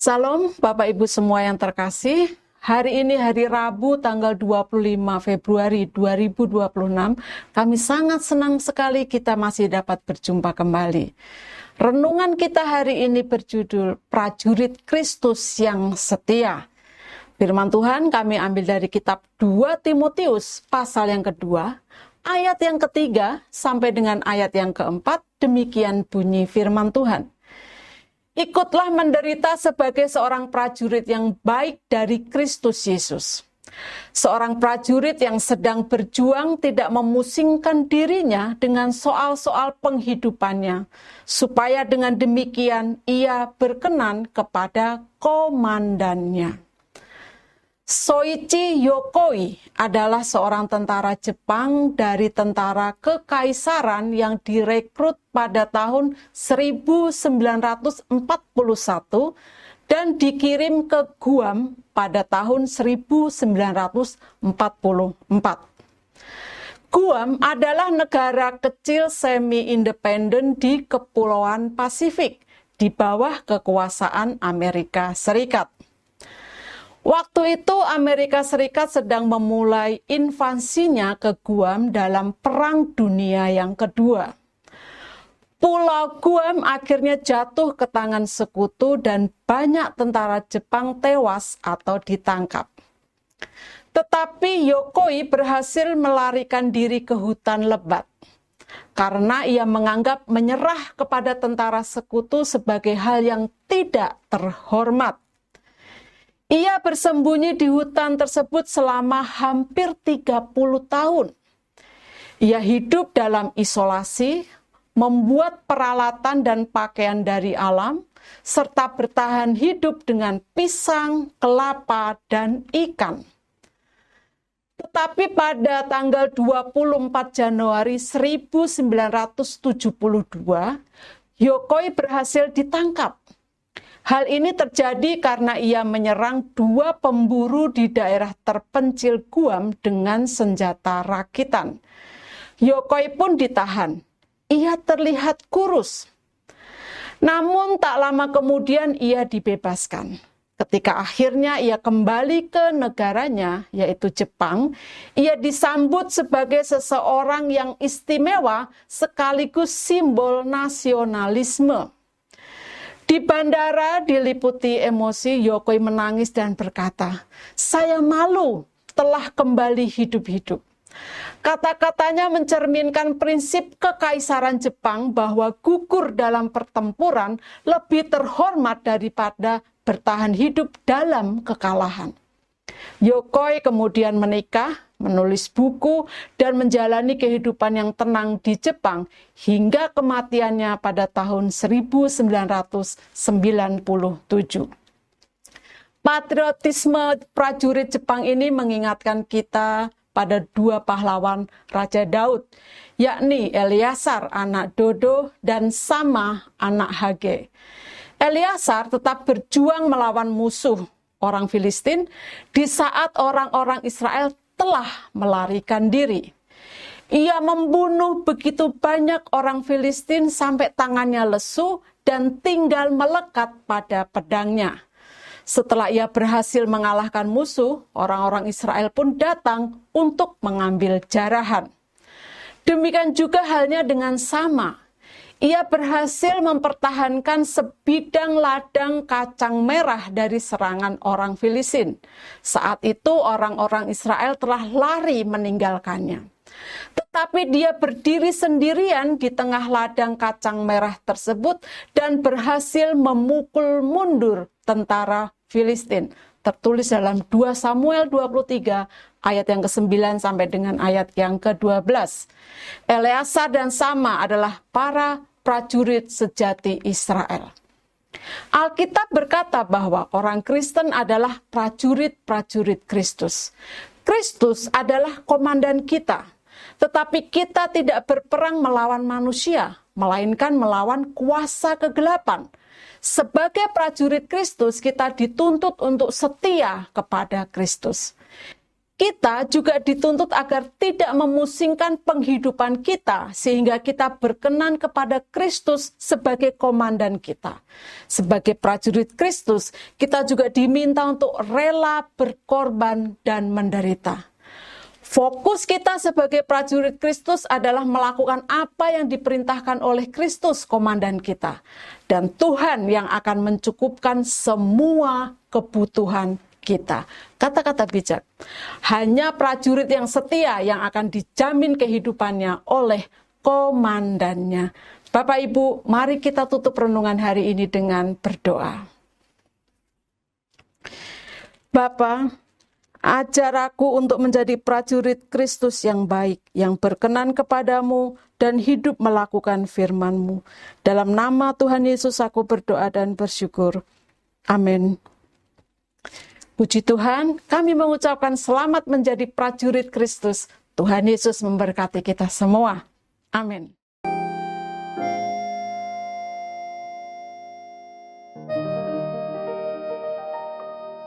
Salam Bapak Ibu semua yang terkasih. Hari ini hari Rabu tanggal 25 Februari 2026. Kami sangat senang sekali kita masih dapat berjumpa kembali. Renungan kita hari ini berjudul Prajurit Kristus yang Setia. Firman Tuhan kami ambil dari kitab 2 Timotius pasal yang kedua, ayat yang ketiga sampai dengan ayat yang keempat. Demikian bunyi firman Tuhan. Ikutlah menderita sebagai seorang prajurit yang baik dari Kristus Yesus. Seorang prajurit yang sedang berjuang tidak memusingkan dirinya dengan soal-soal penghidupannya, supaya dengan demikian ia berkenan kepada komandannya. Soichi Yokoi adalah seorang tentara Jepang dari tentara kekaisaran yang direkrut pada tahun 1941 dan dikirim ke Guam pada tahun 1944. Guam adalah negara kecil semi-independen di Kepulauan Pasifik di bawah kekuasaan Amerika Serikat. Waktu itu Amerika Serikat sedang memulai invasinya ke Guam dalam Perang Dunia yang Kedua. Pulau Guam akhirnya jatuh ke tangan sekutu dan banyak tentara Jepang tewas atau ditangkap. Tetapi Yokoi berhasil melarikan diri ke hutan lebat karena ia menganggap menyerah kepada tentara sekutu sebagai hal yang tidak terhormat. Ia bersembunyi di hutan tersebut selama hampir 30 tahun. Ia hidup dalam isolasi, membuat peralatan dan pakaian dari alam, serta bertahan hidup dengan pisang, kelapa, dan ikan. Tetapi pada tanggal 24 Januari 1972, Yokoi berhasil ditangkap. Hal ini terjadi karena ia menyerang dua pemburu di daerah terpencil Guam dengan senjata rakitan. Yokoi pun ditahan. Ia terlihat kurus. Namun tak lama kemudian ia dibebaskan. Ketika akhirnya ia kembali ke negaranya, yaitu Jepang, ia disambut sebagai seseorang yang istimewa sekaligus simbol nasionalisme. Di bandara diliputi emosi, Yokoi menangis dan berkata, "Saya malu telah kembali hidup-hidup." Kata-katanya mencerminkan prinsip kekaisaran Jepang bahwa gugur dalam pertempuran lebih terhormat daripada bertahan hidup dalam kekalahan. Yokoi kemudian menikah, menulis buku, dan menjalani kehidupan yang tenang di Jepang hingga kematiannya pada tahun 1997. Patriotisme prajurit Jepang ini mengingatkan kita pada dua pahlawan Raja Daud, yakni Eleazar anak Dodo dan Sama anak Hage. Eleazar tetap berjuang melawan musuh orang Filistin di saat orang-orang Israel telah melarikan diri. Ia membunuh begitu banyak orang Filistin sampai tangannya lesu dan tinggal melekat pada pedangnya. Setelah ia berhasil mengalahkan musuh, orang-orang Israel pun datang untuk mengambil jarahan. Demikian juga halnya dengan Sama. Ia berhasil mempertahankan sebidang ladang kacang merah dari serangan orang Filistin. Saat itu orang-orang Israel telah lari meninggalkannya. Tetapi dia berdiri sendirian di tengah ladang kacang merah tersebut dan berhasil memukul mundur tentara Filistin. Tertulis dalam 2 Samuel 23 ayat yang ke-9 sampai dengan ayat yang ke-12. Eleazar dan Sama adalah para prajurit sejati Israel. Alkitab berkata bahwa orang Kristen adalah prajurit-prajurit Kristus. Kristus adalah komandan kita. Tetapi kita tidak berperang melawan manusia, melainkan melawan kuasa kegelapan. Sebagai prajurit Kristus, kita dituntut untuk setia kepada Kristus. Kita juga dituntut agar tidak memusingkan penghidupan kita sehingga kita berkenan kepada Kristus sebagai komandan kita. Sebagai prajurit Kristus, kita juga diminta untuk rela berkorban dan menderita. Fokus kita sebagai prajurit Kristus adalah melakukan apa yang diperintahkan oleh Kristus komandan kita. Dan Tuhan yang akan mencukupkan semua kebutuhan kita. Kata-kata bijak. Hanya prajurit yang setia yang akan dijamin kehidupannya oleh komandannya. Bapak Ibu, mari kita tutup renungan hari ini dengan berdoa. Bapa, ajar aku untuk menjadi prajurit Kristus yang baik, yang berkenan kepadamu dan hidup melakukan firman-Mu. Dalam nama Tuhan Yesus aku berdoa dan bersyukur. Amin. Puji Tuhan, kami mengucapkan selamat menjadi prajurit Kristus. Tuhan Yesus memberkati kita semua. Amin.